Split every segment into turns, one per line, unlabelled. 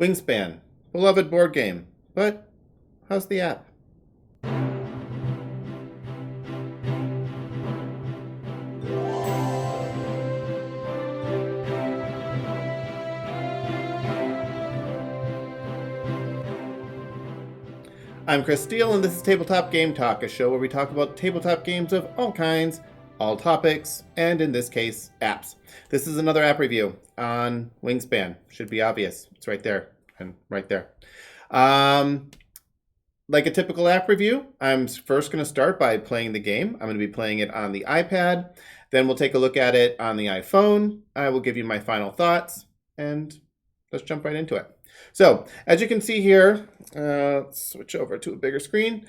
Wingspan, beloved board game, but how's the app? I'm Chris Steele, and this is Tabletop Game Talk, a show where we talk about tabletop games of all kinds, all topics, and in this case, apps. This is another app review on Wingspan. Should be obvious. It's right there and right there. Like a typical app review, I'm first going to start by playing the game. I'm going to be playing it on the iPad. Then we'll take a look at it on the iPhone. I will give you my final thoughts, and let's jump right into it. So, as you can see here, let's switch over to a bigger screen.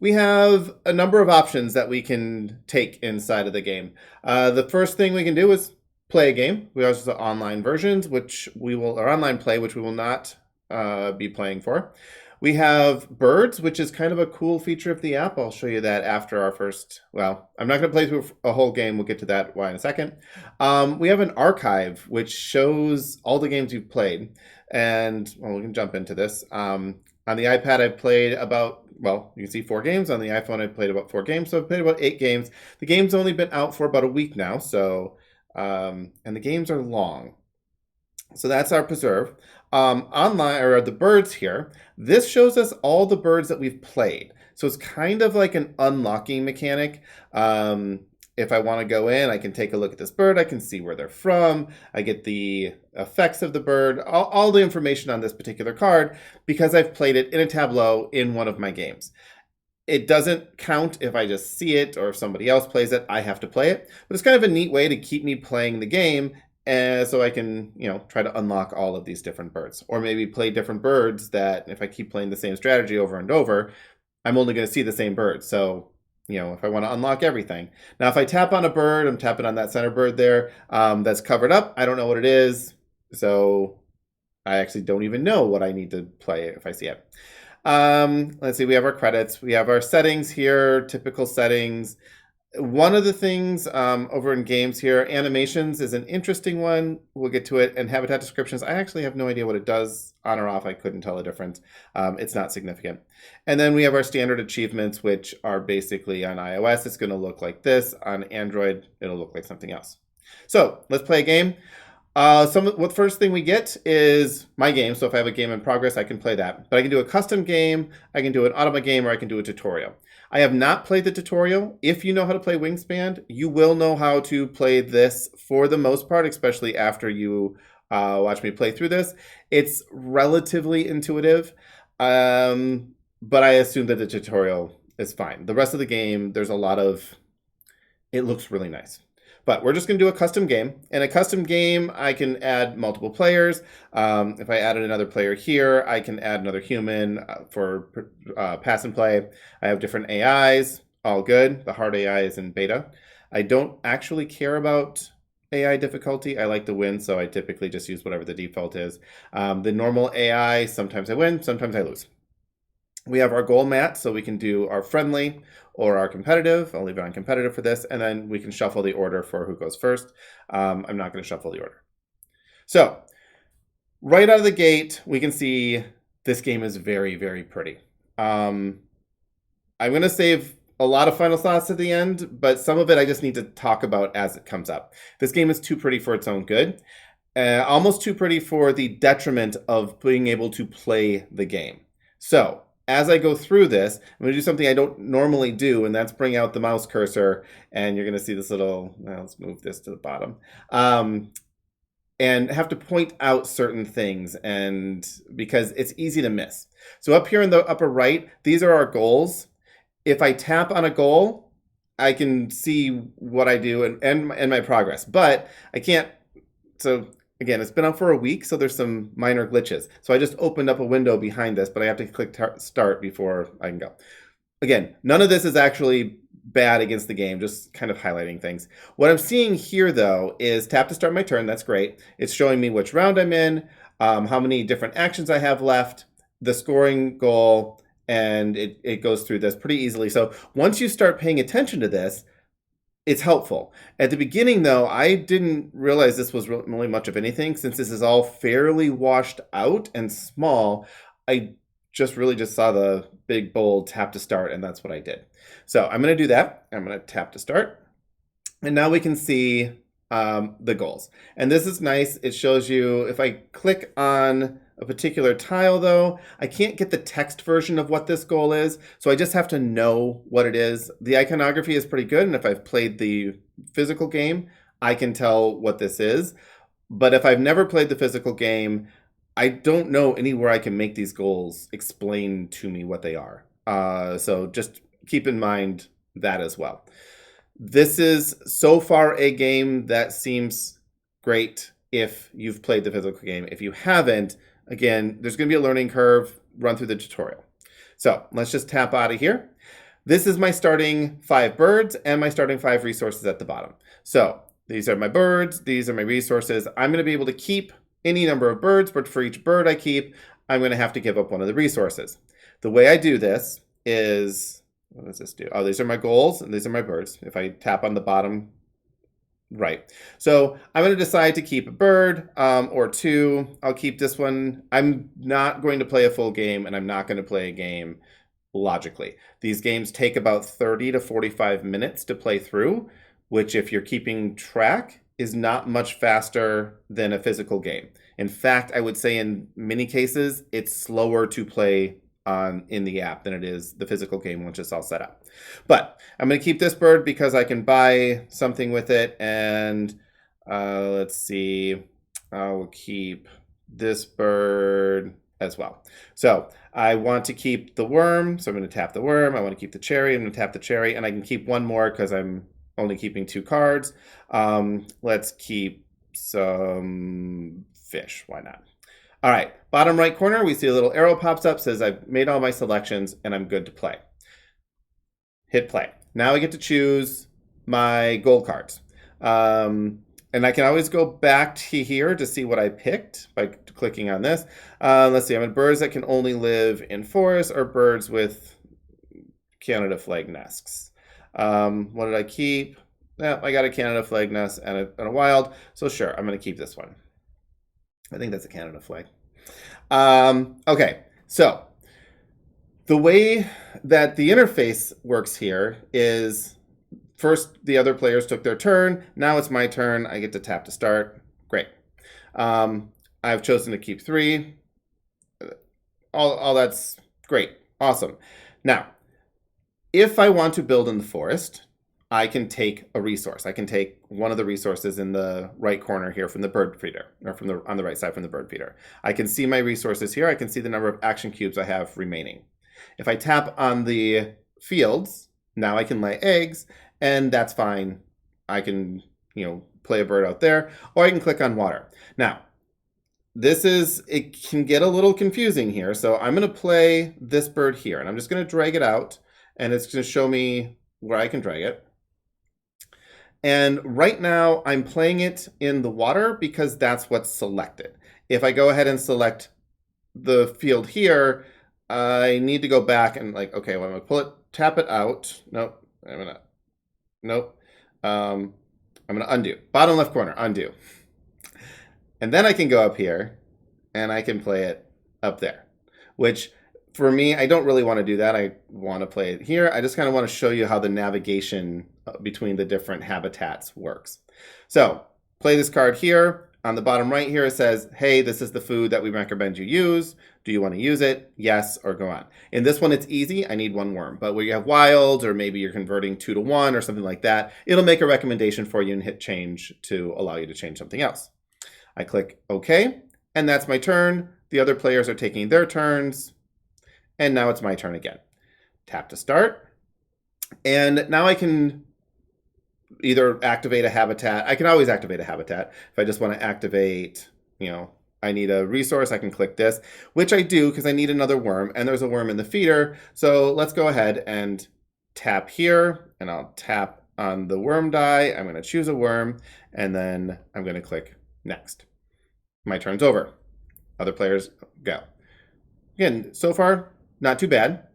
We have a number of options that we can take inside of the game. The first thing we can do is play a game. We also have online versions, or online play, which we will not be playing for. We have birds, which is kind of a cool feature of the app. I'll show you that after our first, well, I'm not going to play through a whole game. We'll get to that why in a second. We have an archive, which shows all the games you've played. And, well, we can jump into this. On the iPad, I've played about, well, you can see 4 games. On the iPhone, I've played about 4 games. So I've played about 8 games. The game's only been out for about a week now. So, and the games are long. So that's our preserve. Online, or the birds here, this shows us all the birds that we've played. So it's kind of like an unlocking mechanic. If I want to go in, I can take a look at this bird. I can see where they're from. I get the effects of the bird, all the information on this particular card because I've played it in a tableau in one of my games. It doesn't count if I just see it or if somebody else plays it. I have to play it. But it's kind of a neat way to keep me playing the game so I can, try to unlock all of these different birds. Or maybe play different birds that if I keep playing the same strategy over and over, I'm only going to see the same bird. So, if I want to unlock everything. Now, if I tap on a bird, I'm tapping on that center bird there that's covered up. I don't know what it is. So I actually don't even know what I need to play if I see it. Let's see, we have our credits. We have our settings here, typical settings. One of the things over in games here, animations is an interesting one. We'll get to it. And habitat descriptions, I actually have no idea what it does on or off. I couldn't tell the difference. It's not significant. And then we have our standard achievements, which are basically on iOS, it's going to look like this. On Android, it'll look like something else. So let's play a game. What first thing we get is my game. So if I have a game in progress, I can play that. But I can do a custom game, I can do an automa game, or I can do a tutorial. I have not played the tutorial. If you know how to play Wingspan, you will know how to play this for the most part, especially after you watch me play through this. It's relatively intuitive, but I assume that the tutorial is fine. The rest of the game, it looks really nice. But we're just going to do a custom game. In a custom game, I can add multiple players. If I added another player here, I can add another human for pass and play. I have different AIs, all good. The hard AI is in beta. I don't actually care about AI difficulty. I like to win, so I typically just use whatever the default is. The normal AI, sometimes I win, sometimes I lose. We have our goal mat, so we can do our friendly or our competitive. I'll leave it on competitive for this, and then we can shuffle the order for who goes first. I'm not going to shuffle the order. So, right out of the gate, we can see this game is very, very pretty. I'm going to save a lot of final thoughts at the end, but some of it I just need to talk about as it comes up. This game is too pretty for its own good. Almost too pretty for the detriment of being able to play the game. So, as I go through this, I'm going to do something I don't normally do, and that's bring out the mouse cursor, and you're going to see this little, let's move this to the bottom, and have to point out certain things, and because it's easy to miss. So up here in the upper right, these are our goals. If I tap on a goal, I can see what I do and my progress, but I can't, so again, it's been out for a week, so there's some minor glitches. So I just opened up a window behind this, but I have to click start before I can go. Again, none of this is actually bad against the game, just kind of highlighting things. What I'm seeing here, though, is tap to start my turn. That's great. It's showing me which round I'm in, how many different actions I have left, the scoring goal, and it goes through this pretty easily. So once you start paying attention to this, it's helpful. At the beginning, though, I didn't realize this was really much of anything. Since this is all fairly washed out and small, I really just saw the big bold tap to start, and that's what I did. So I'm going to do that. I'm going to tap to start. And now we can see the goals. And this is nice. It shows you, if I click on a particular tile, though, I can't get the text version of what this goal is, so I just have to know what it is. The iconography is pretty good, and if I've played the physical game, I can tell what this is. But if I've never played the physical game, I don't know anywhere I can make these goals explain to me what they are. So just keep in mind that as well. This is so far a game that seems great if you've played the physical game. If you haven't, again, there's going to be a learning curve. Run through the tutorial. So let's just tap out of here. This is my starting 5 birds and my starting 5 resources at the bottom. So these are my birds. These are my resources. I'm going to be able to keep any number of birds, but for each bird I keep, I'm going to have to give up one of the resources. The way I do this is, what does this do? Oh, these are my goals and these are my birds. If I tap on the bottom right. So I'm going to decide to keep a bird or 2. I'll keep this one. I'm not going to play a full game, and I'm not going to play a game logically. These games take about 30 to 45 minutes to play through, which if you're keeping track is not much faster than a physical game. In fact, I would say in many cases, it's slower to play in the app than it is the physical game once it's all set up. But I'm going to keep this bird because I can buy something with it. And let's see, I'll keep this bird as well. So I want to keep the worm, so I'm going to tap the worm. I want to keep the cherry, I'm going to tap the cherry, and I can keep one more because I'm only keeping 2 cards. Let's keep some fish, why not? All right, bottom right corner, we see a little arrow pops up, says I've made all my selections and I'm good to play. Hit play. Now I get to choose my gold cards. And I can always go back to here to see what I picked by clicking on this. Let's see, I'm in birds that can only live in forests or birds with Canada flag nests. What did I keep? Yeah, I got a Canada flag nest and a wild, so sure, I'm going to keep this one. I think that's a Canada flag. Okay, so the way that the interface works here is first the other players took their turn. Now it's my turn. I get to tap to start. Great. I've chosen to keep 3. All that's great. Awesome. Now, if I want to build in the forest, I can take a resource. I can take one of the resources in the right corner here from the bird feeder, or on the right side from the bird feeder. I can see my resources here. I can see the number of action cubes I have remaining. If I tap on the fields, now I can lay eggs, and that's fine. I can, play a bird out there, or I can click on water. Now, it can get a little confusing here. So I'm going to play this bird here, and I'm just going to drag it out, and it's going to show me where I can drag it. And right now I'm playing it in the water because that's what's selected. If I go ahead and select the field here, I need to go back and okay, well, I'm gonna pull it, tap it out. Nope, I'm gonna undo. Bottom left corner, undo. And then I can go up here and I can play it up there, which for me, I don't really want to do that. I want to play it here. I just kind of want to show you how the navigation between the different habitats works. So play this card here. On the bottom right here, it says, hey, this is the food that we recommend you use. Do you want to use it? Yes, or go on. In this one, it's easy. I need 1 worm. But where you have wilds, or maybe you're converting 2 to 1 or something like that, it'll make a recommendation for you and hit change to allow you to change something else. I click OK, and that's my turn. The other players are taking their turns. And now it's my turn again. Tap to start. And now I can either activate a habitat. I can always activate a habitat. If I just want to activate, I need a resource, I can click this, which I do because I need another worm, and there's a worm in the feeder. So let's go ahead and tap here, and I'll tap on the worm die. I'm going to choose a worm, and then I'm going to click next. My turn's over. Other players go. Again, so far, not too bad.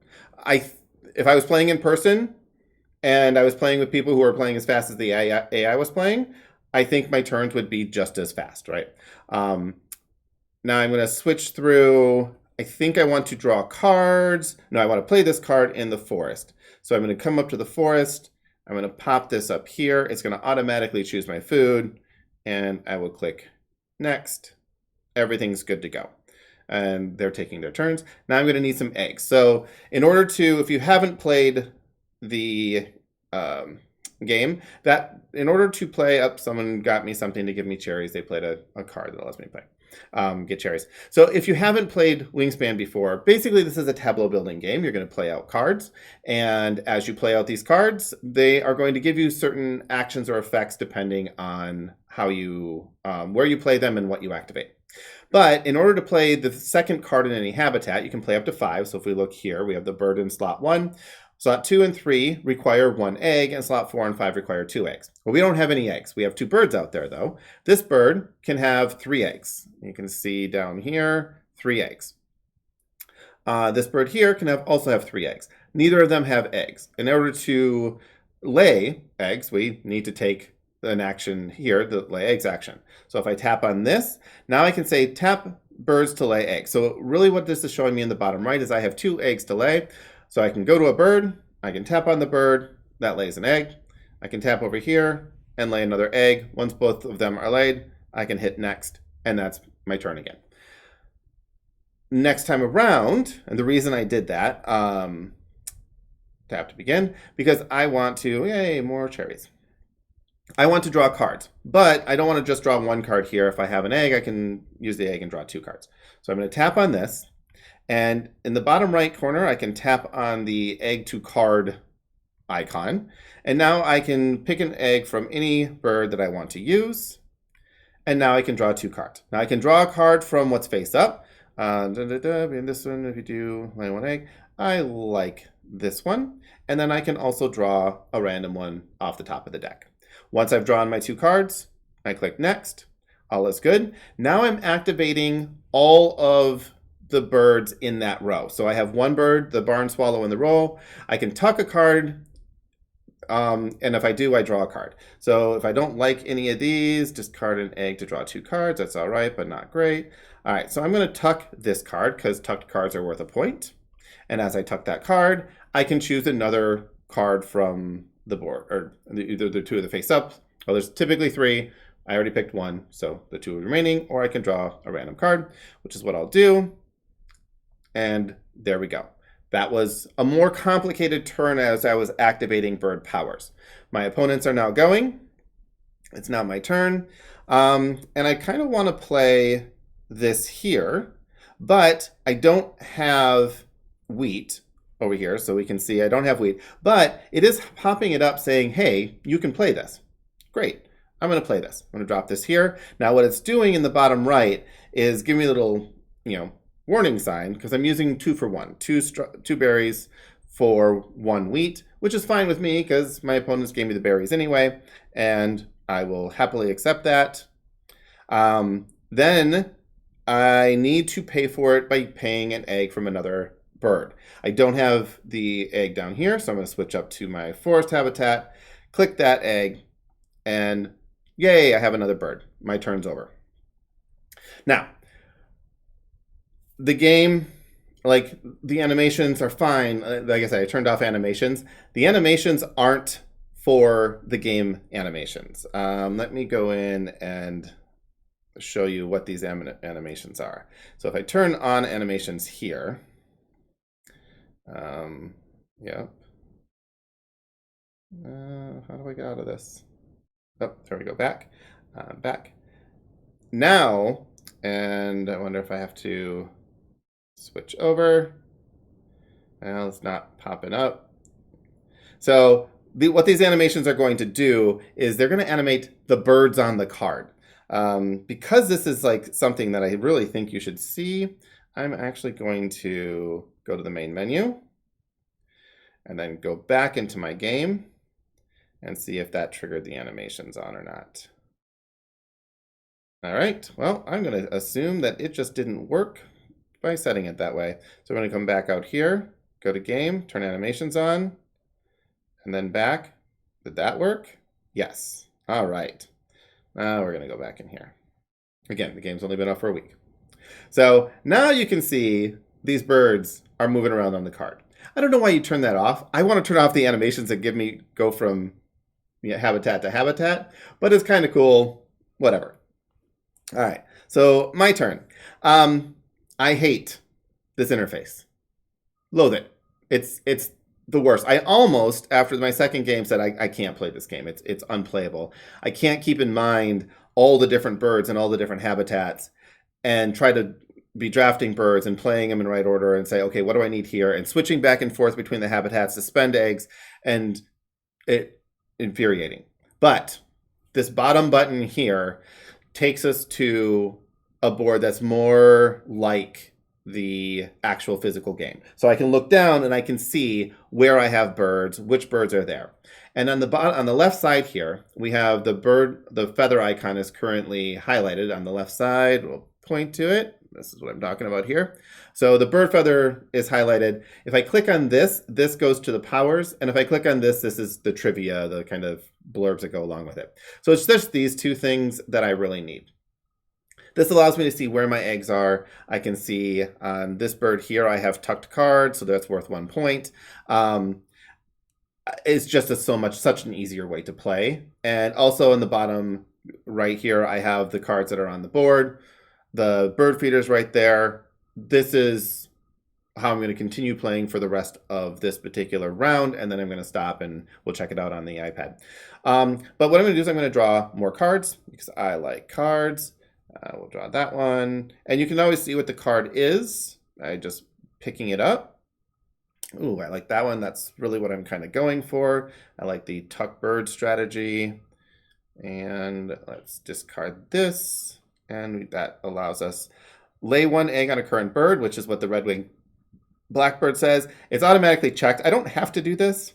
If I was playing in person, and I was playing with people who were playing as fast as the AI was playing, I think my turns would be just as fast, right? Now I'm going to switch through. I think I want to draw cards. No, I want to play this card in the forest. So I'm going to come up to the forest. I'm going to pop this up here. It's going to automatically choose my food. And I will click next. Everything's good to go. And they're taking their turns. Now I'm going to need some eggs. So in order to, if you haven't played the game, that in order to play up, someone got me something to give me cherries. They played a card that allows me to play. Get cherries. So if you haven't played Wingspan before, basically this is a tableau building game. You're going to play out cards, and as you play out these cards, they are going to give you certain actions or effects depending on how you where you play them and what you activate. But in order to play the second card in any habitat, you can play up to 5. So if we look here, we have the bird in slot 1. Slot 2 and 3 require 1 egg, and slot 4 and 5 require 2 eggs. Well, we don't have any eggs. We have 2 birds out there, though. This bird can have 3 eggs. You can see down here, 3 eggs. This bird here can also have 3 eggs. Neither of them have eggs. In order to lay eggs, we need to take an action here, the lay eggs action. So if I tap on this, now I can say tap birds to lay eggs. So really what this is showing me in the bottom right is I have 2 eggs to lay. So I can go to a bird, I can tap on the bird, that lays an egg. I can tap over here and lay another egg. Once both of them are laid, I can hit next, and that's my turn again. Next time around, and the reason I did that, tap to begin, because I want to, yay, more cherries. I want to draw cards, but I don't want to just draw 1 card here. If I have an egg, I can use the egg and draw 2 cards. So I'm going to tap on this. And in the bottom right corner, I can tap on the egg to card icon. And now I can pick an egg from any bird that I want to use. And now I can draw 2 cards. Now I can draw a card from what's face up. In this one, if you do lay 1 egg, I like this one. And then I can also draw a random one off the top of the deck. Once I've drawn my 2 cards, I click next. All is good. Now I'm activating all of the birds in that row. So I have 1 bird, the barn swallow in the row. I can tuck a card, and if I do, I draw a card. So if I don't like any of these, discard an egg to draw 2 cards. That's all right, but not great. All right, so I'm going to tuck this card because tucked cards are worth a point. And as I tuck that card, I can choose another card from the board, or either the 2 of the face up. Well, there's typically 3. I already picked 1, so the 2 remaining, or I can draw a random card, which is what I'll do. And there we go. That was a more complicated turn as I was activating bird powers. My opponents are now going. It's now my turn. And I kind of want to play this here, but I don't have wheat over here. So we can see I don't have wheat, but it is popping it up saying, hey, you can play this. Great. I'm going to play this. I'm going to drop this here. Now what it's doing in the bottom right is give me a little, warning sign, because I'm using 2 for 1, 2 berries for 1 wheat, which is fine with me because my opponents gave me the berries anyway, and I will happily accept that. Then I need to pay for it by paying an egg from another bird. I don't have the egg down here, so I'm going to switch up to my forest habitat, click that egg, and yay, I have another bird. My turn's over. Now, the game, like the animations are fine. Like I said, I turned off animations. The animations aren't for the game animations. Let me go in and show you what these animations are. So if I turn on animations here, yeah. How do I get out of this? Oh, there we go, back. Back. Now, and I wonder if I have to switch over. Well, it's not popping up. So what these animations are going to do is they're going to animate the birds on the card. Because this is like something that I really think you should see, I'm actually going to go to the main menu and then go back into my game and see if that triggered the animations on or not. All right, well, I'm going to assume that it just didn't work by setting it that way. So I'm going to come back out here, go to game, turn animations on, and then back. Did that work? Yes. All right. Now we're going to go back in here. Again, the game's only been up for a week. So now you can see these birds are moving around on the card. I don't know why you turn that off. I want to turn off the animations that give me go from habitat to habitat, but it's kind of cool. Whatever. All right. So my turn. I hate this interface. Loathe it. It's the worst. I almost, after my second game, said I can't play this game. It's unplayable. I can't keep in mind all the different birds and all the different habitats and try to be drafting birds and playing them in right order and say, okay, what do I need here? And switching back and forth between the habitats to spend eggs, and it infuriating. But this bottom button here takes us to a board that's more like the actual physical game. So I can look down and I can see where I have birds, which birds are there. And on the left side here, we have the feather icon is currently highlighted on the left side. We'll point to it. This is what I'm talking about here. So the bird feather is highlighted. If I click on this, this goes to the powers. And if I click on this, this is the trivia, the kind of blurbs that go along with it. So it's just these two things that I really need. This allows me to see where my eggs are. I can see on this bird here, I have tucked cards, so that's worth 1 point. It's just such an easier way to play. And also in the bottom right here, I have the cards that are on the board. The bird feeder's right there. This is how I'm going to continue playing for the rest of this particular round, and then I'm going to stop and we'll check it out on the iPad. But what I'm going to do is I'm going to draw more cards because I like cards. We'll draw that one. And you can always see what the card is by just picking it up. Ooh, I like that one. That's really what I'm kind of going for. I like the tuck bird strategy. And let's discard this. And that allows us lay 1 egg on a current bird, which is what the red-winged blackbird says. It's automatically checked. I don't have to do this,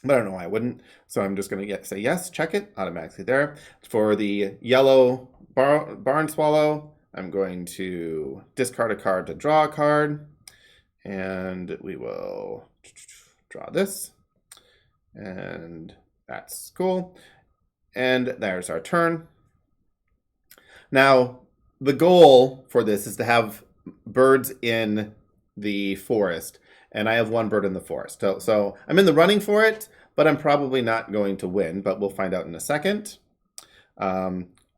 but I don't know why I wouldn't. So I'm just going to say yes, check it, automatically there. For the yellow barn swallow, I'm going to discard a card to draw a card. And we will draw this. And that's cool. And there's our turn. Now, the goal for this is to have birds in the forest, and I have 1 bird in the forest. So I'm in the running for it, but I'm probably not going to win, but we'll find out in a second.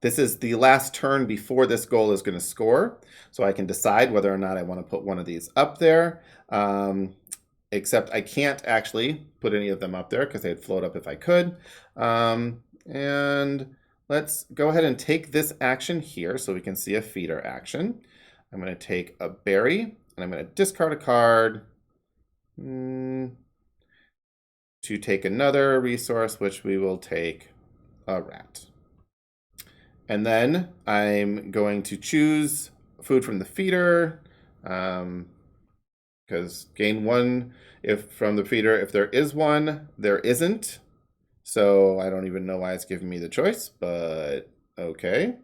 This is the last turn before this goal is going to score, so I can decide whether or not I want to put one of these up there, except I can't actually put any of them up there because they'd float up if I could. And let's go ahead and take this action here so we can see a feeder action. I'm going to take a berry, and I'm going to discard a card to take another resource, which we will take a rat. And then I'm going to choose food from the feeder, because gain 1 from the feeder. If there is one, there isn't. So I don't even know why it's giving me the choice, but okay.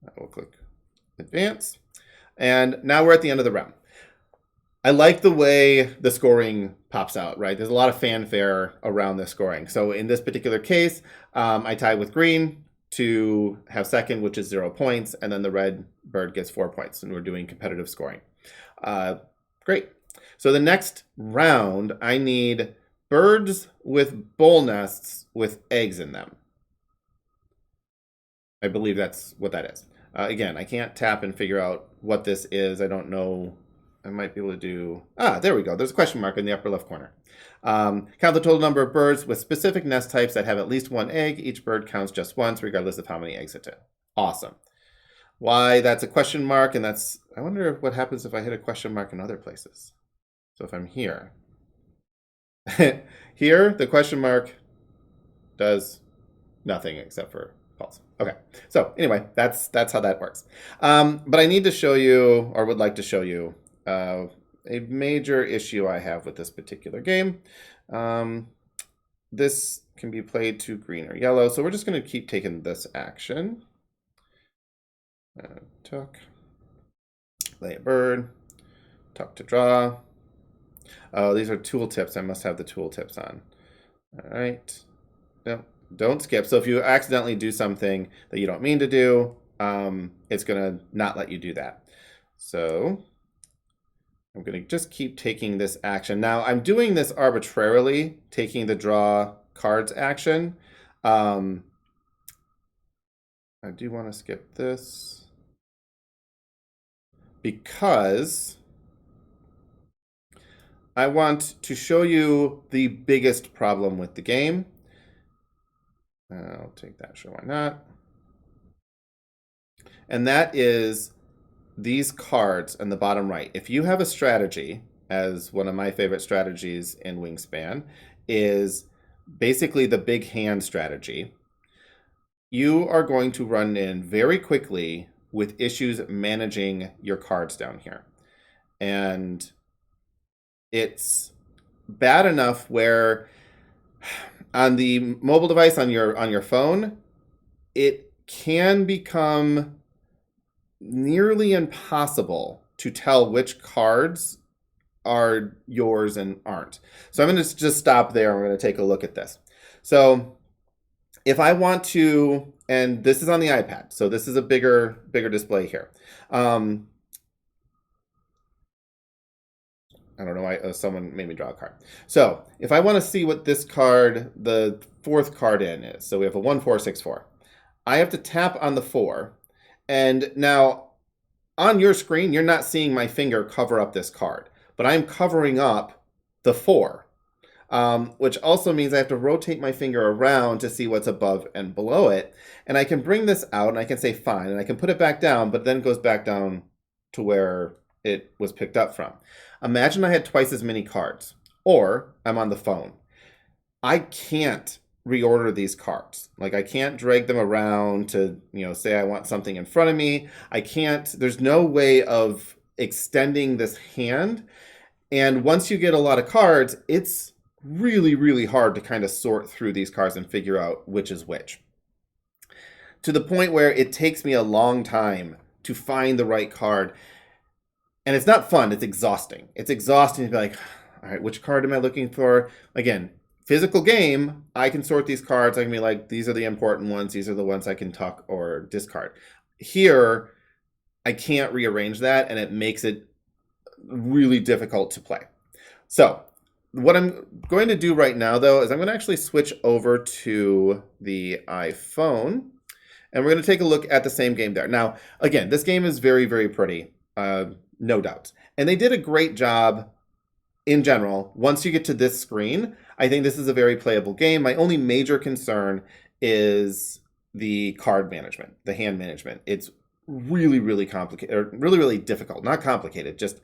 I will click advance. And now we're at the end of the round. I like the way the scoring pops out, right? There's a lot of fanfare around the scoring. So in this particular case, I tied with green to have second, which is 0 points, and then the red bird gets 4 points, and we're doing competitive scoring. Great. So the next round, I need birds with bowl nests with eggs in them. I believe that's what that is. Again, I can't tap and figure out what this is. I don't know. I might be able to do... there we go. There's a question mark in the upper left corner. Count the total number of birds with specific nest types that have at least 1 egg. Each bird counts just once, regardless of how many eggs it took. Awesome. Why that's a question mark, and that's... I wonder what happens if I hit a question mark in other places. So if I'm here... Here, the question mark does nothing except for false. Okay, so anyway, that's how that works. But I need to show you, or would like to show you, a major issue I have with this particular game. This can be played to green or yellow, so we're just going to keep taking this action. Tuck, lay a bird, tuck to draw. Oh, these are tooltips. I must have the tooltips on. All right. No, don't skip. So if you accidentally do something that you don't mean to do, it's going to not let you do that. So I'm going to just keep taking this action. Now I'm doing this arbitrarily, taking the draw cards action. I do want to skip this because I want to show you the biggest problem with the game. I'll take that, sure, why not? And that is these cards in the bottom right. If you have a strategy, as one of my favorite strategies in Wingspan, is basically the big hand strategy, you are going to run in very quickly with issues managing your cards down here. And it's bad enough where on the mobile device on your phone, it can become nearly impossible to tell which cards are yours and aren't. So I'm going to just stop there. I'm going to take a look at this. So if I want to, and this is on the iPad, so this is a bigger display here. I don't know why someone made me draw a card. So if I want to see what this card, the fourth card in is, so we have a 1, 4, 6, 4. I have to tap on the 4. And now on your screen, you're not seeing my finger cover up this card, but I'm covering up the 4, which also means I have to rotate my finger around to see what's above and below it. And I can bring this out and I can say fine, and I can put it back down, but then it goes back down to where it was picked up from. Imagine I had twice as many cards, or I'm on the phone. I can't reorder these cards. Like I can't drag them around to, say I want something in front of me. I can't, there's no way of extending this hand. And once you get a lot of cards, it's really, really hard to kind of sort through these cards and figure out which is which. To the point where it takes me a long time to find the right card. And it's not fun, it's exhausting. It's exhausting to be like, all right, which card am I looking for? Again, physical game, I can sort these cards. I can be like, these are the important ones. These are the ones I can tuck or discard. Here, I can't rearrange that, and it makes it really difficult to play. So what I'm going to do right now, though, is I'm going to actually switch over to the iPhone, and we're going to take a look at the same game there. Now, again, this game is very, very pretty. No doubt. And they did a great job in general. Once you get to this screen, I think this is a very playable game. My only major concern is the card management, the hand management. It's really, really complicated, or really, really difficult. Not complicated, just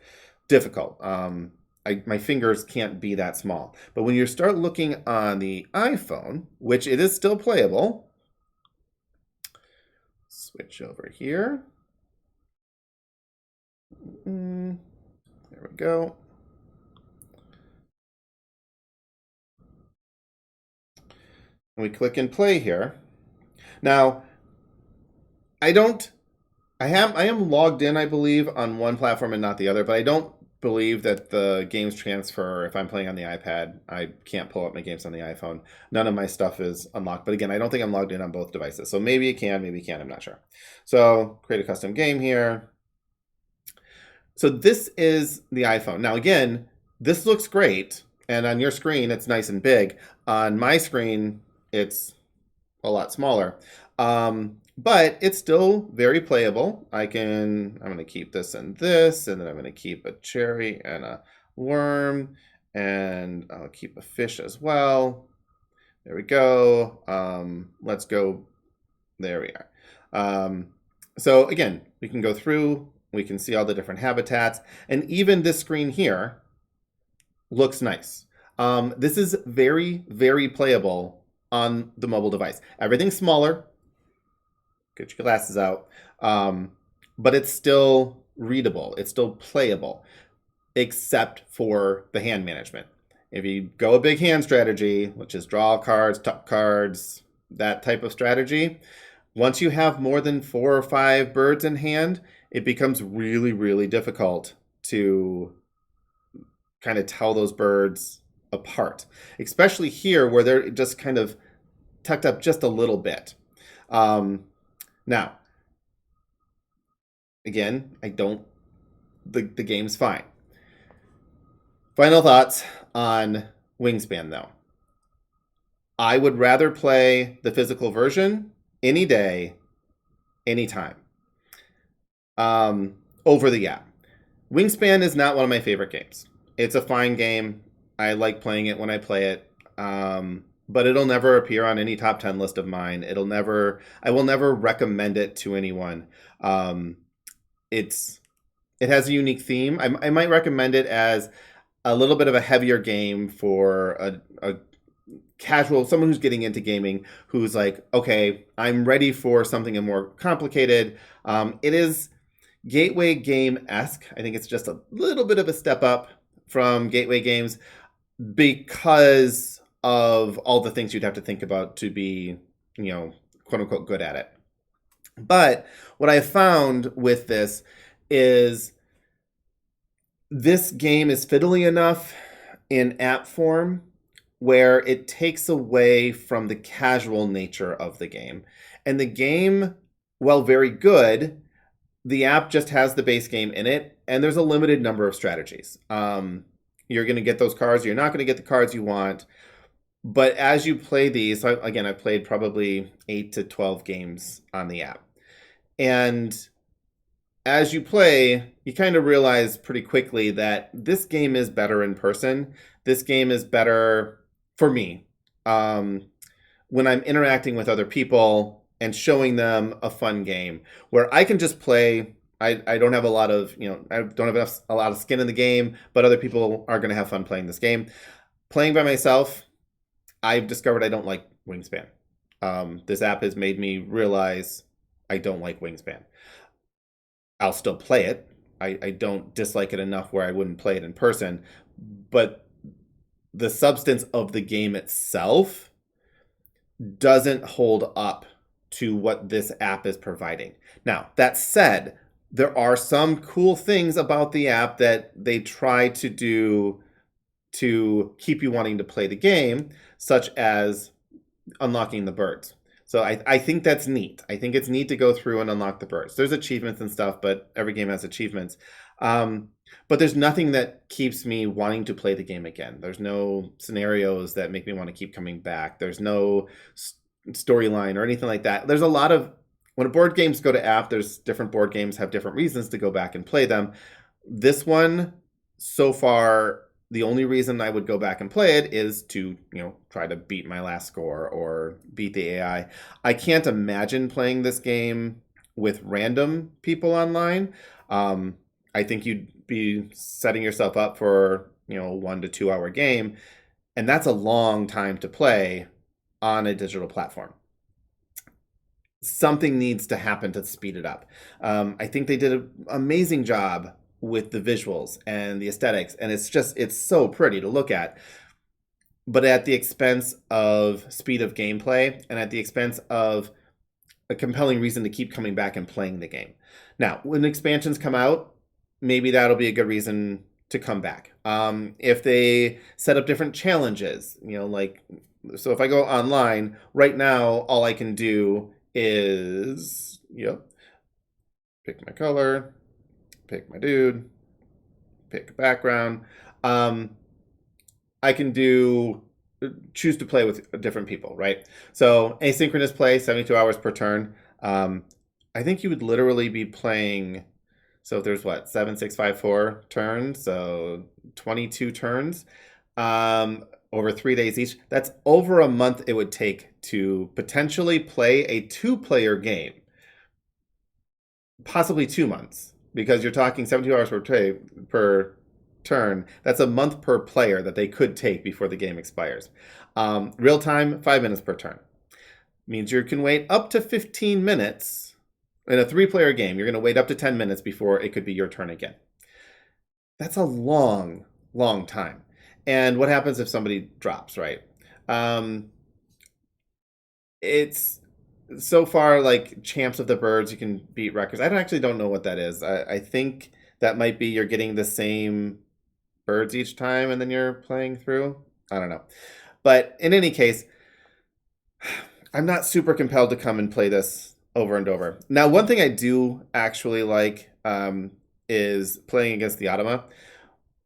difficult. My fingers can't be that small. But when you start looking on the iPhone, which it is still playable, switch over here. There we go. And we click and play here. Now, I am logged in, I believe, on one platform and not the other, but I don't believe that the games transfer. If I'm playing on the iPad, I can't pull up my games on the iPhone. None of my stuff is unlocked. But again, I don't think I'm logged in on both devices. So maybe it can, maybe it can't, I'm not sure. So create a custom game here. So this is the iPhone. Now again, this looks great. And on your screen, it's nice and big. On my screen, it's a lot smaller. But it's still very playable. I'm going to keep this and this, and then I'm going to keep a cherry and a worm, and I'll keep a fish as well. There we go. Let's go. There we are. So again, we can go through, we can see all the different habitats, and even this screen here looks nice. This is very, very playable on the mobile device. Everything's smaller. Get your glasses out. But it's still readable. It's still playable, except for the hand management. If you go a big hand strategy, which is draw cards, tuck cards, that type of strategy, once you have more than 4 or 5 birds in hand, it becomes really, really difficult to kind of tell those birds apart, especially here where they're just kind of tucked up just a little bit. Now, again, I don't, the game's fine. Final thoughts on Wingspan, though. I would rather play the physical version any day, anytime, over the app. Wingspan is not one of my favorite games. It's a fine game. I like playing it when I play it. But it'll never appear on any top 10 list of mine. I will never recommend it to anyone. It has a unique theme. I might recommend it as a little bit of a heavier game for a casual, someone who's getting into gaming, who's like, okay, I'm ready for something more complicated. It is gateway game-esque. I think it's just a little bit of a step up from gateway games because of all the things you'd have to think about to be, quote unquote, good at it. But what I found with this is this game is fiddly enough in app form where it takes away from the casual nature of the game. And the game, while very good, the app just has the base game in it, and there's a limited number of strategies. You're going to get those cards, you're not going to get the cards you want. But as you play these, again, I played probably 8 to 12 games on the app. And as you play, you kind of realize pretty quickly that this game is better in person. This game is better for me when I'm interacting with other people and showing them a fun game where I can just play. I don't have a lot of, I don't have a lot of skin in the game, but other people are going to have fun playing this game. Playing by myself, I've discovered I don't like Wingspan. This app has made me realize I don't like Wingspan. I'll still play it. I don't dislike it enough where I wouldn't play it in person, but the substance of the game itself doesn't hold up to what this app is providing. Now, that said, there are some cool things about the app that they try to do to keep you wanting to play the game, such as unlocking the birds. So I think that's neat. I think it's neat to go through and unlock the birds. There's achievements and stuff, but every game has achievements. But there's nothing that keeps me wanting to play the game again. There's no scenarios that make me want to keep coming back. There's no storyline or anything like that. There's a lot of, when board games go to app, there's different board games have different reasons to go back and play them. This one, so far, the only reason I would go back and play it is to, try to beat my last score or beat the AI. I can't imagine playing this game with random people online. I think you'd be setting yourself up for, a 1 to 2 hour game. And that's a long time to play on a digital platform. Something needs to happen to speed it up. I think they did an amazing job with the visuals and the aesthetics, and it's so pretty to look at, but at the expense of speed of gameplay and at the expense of a compelling reason to keep coming back and playing the game. Now, when expansions come out, maybe that'll be a good reason to come back. If they set up different challenges, so if I go online right now, all I can do is, pick my color, pick my dude, pick a background. I can choose to play with different people, right? So asynchronous play, 72 hours per turn. I think you would literally be playing, so if there's 7, 6, 5, 4 turns, so 22 turns over 3 days each. That's over a month it would take to potentially play a 2-player game. Possibly 2 months. Because you're talking 72 hours per turn. That's a month per player that they could take before the game expires. Real time, 5 minutes per turn. Means you can wait up to 15 minutes. In a 3-player game, you're going to wait up to 10 minutes before it could be your turn again. That's a long, long time. And what happens if somebody drops, right? It's... So far, like Champs of the Birds, you can beat records. I actually don't know what that is. I think that might be you're getting the same birds each time and then you're playing through. I don't know. But in any case, I'm not super compelled to come and play this over and over. Now, one thing I do actually like is playing against the Automa.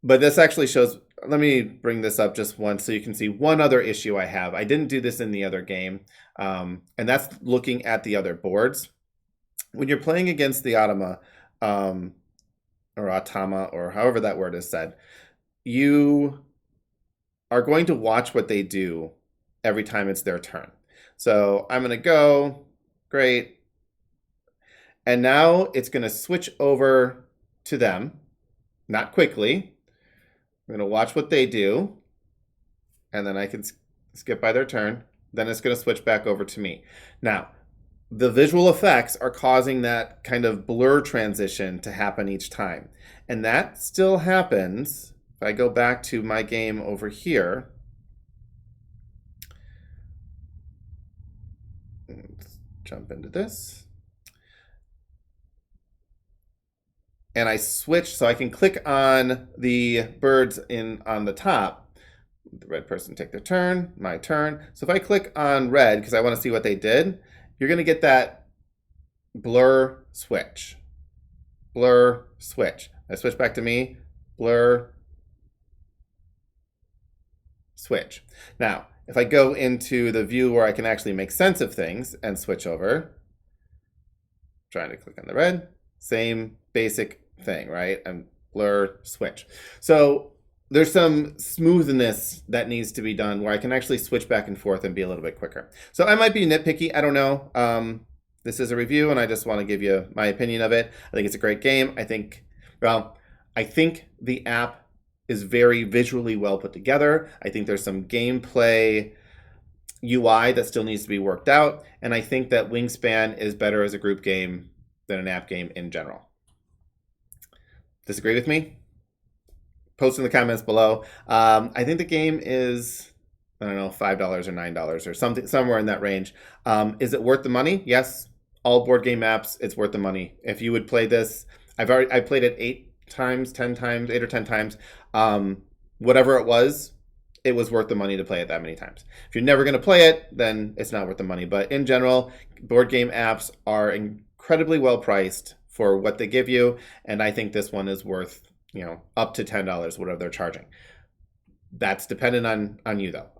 But this actually shows, let me bring this up just once so you can see one other issue I have. I didn't do this in the other game, and that's looking at the other boards. When you're playing against the Automa, or Automa, or however that word is said, you are going to watch what they do every time it's their turn. So I'm going to go, great. And now it's going to switch over to them, not quickly. I'm going to watch what they do, and then I can skip by their turn. Then it's going to switch back over to me. Now, the visual effects are causing that kind of blur transition to happen each time. And that still happens. If I go back to my game over here, let's jump into this. And I switch, so I can click on the birds on the top. The red person take their turn, my turn. So if I click on red, because I want to see what they did, you're going to get that blur switch. Blur switch. I switch back to me, blur switch. Now, if I go into the view where I can actually make sense of things and switch over, trying to click on the red, same basic thing, right? And blur switch. So there's some smoothness that needs to be done where I can actually switch back and forth and be a little bit quicker. So I might be nitpicky. I don't know. This is a review, and I just want to give you my opinion of it. I think it's a great game. I think the app is very visually well put together. I think there's some gameplay UI that still needs to be worked out. And I think that Wingspan is better as a group game than an app game in general. Disagree with me? Post in the comments below. I think the game is, I don't know, $5 or $9 or something, somewhere in that range. Is it worth the money? Yes. All board game apps, it's worth the money. If you would play this, I played it 8 or 10 times. Whatever it was worth the money to play it that many times. If you're never going to play it, then it's not worth the money. But in general, board game apps are incredibly well priced for what they give you, and I think this one is worth, up to $10, whatever they're charging. That's dependent on you, though.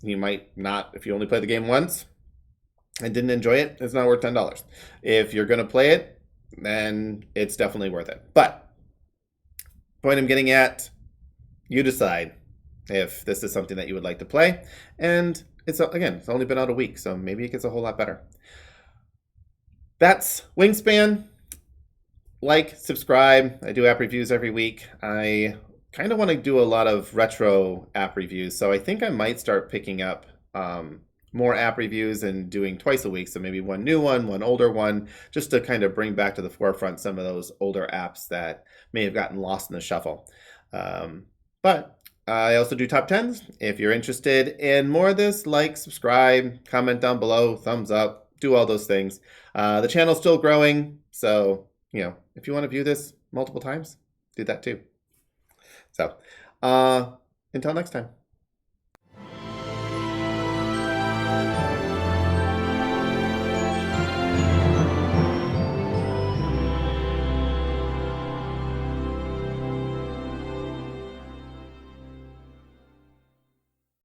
You might not, if you only play the game once and didn't enjoy it, it's not worth $10. If you're going to play it, then it's definitely worth it. But point I'm getting at, you decide if this is something that you would like to play. And it's only been out a week, so maybe it gets a whole lot better. That's Wingspan. Like, subscribe. I do app reviews every week. I kind of want to do a lot of retro app reviews, so I think I might start picking up more app reviews and doing twice a week. So maybe one new one older one, just to kind of bring back to the forefront some of those older apps that may have gotten lost in the shuffle. But I also do top 10s. If you're interested in more of this, like, subscribe, comment down below, thumbs up, do all those things. The channel's still growing, so if you want to view this multiple times, do that too. So until next time.